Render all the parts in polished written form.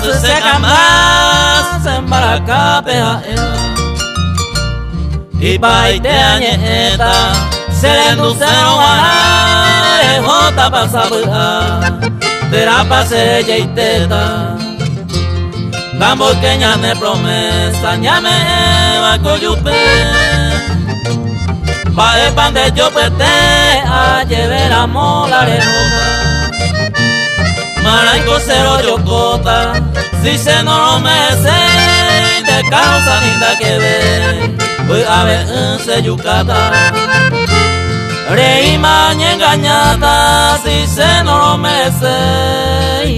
su seca más en Baracapea y paiteañeta se le enduceron a la jota pasaba terá pasella y teta Gambo que ñame promesa ñame va coyupe va el pan de yo pete a llevar a mola rejota Maraico cero yocota si se no lo merece de causa linda que ve voy a ver en se yucata Rey maña engañada si se no lo merece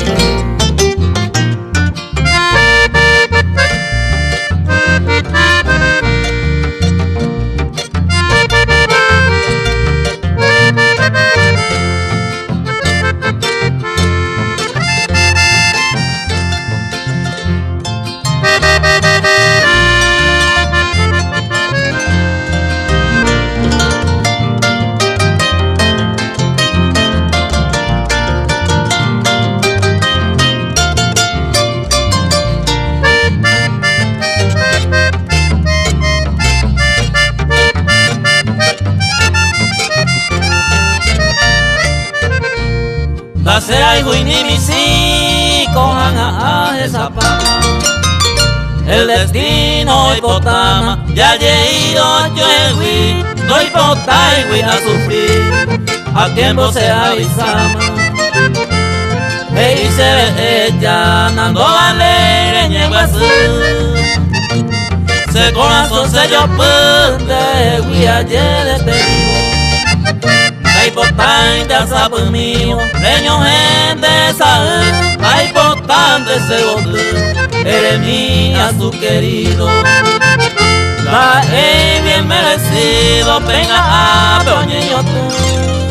Será hijo y ni mis hijos cojan a esa pama el destino y potama ya ido yo el no importa y a sufrir a tiempo se avisama y se ve ella nando alegre ñego se corazón se yo pude y ayer te digo importante a sapo mío, leño gente sabe, la importante ese bote, eres mía su querido, la he bien merecido, venga a peoñeño tú.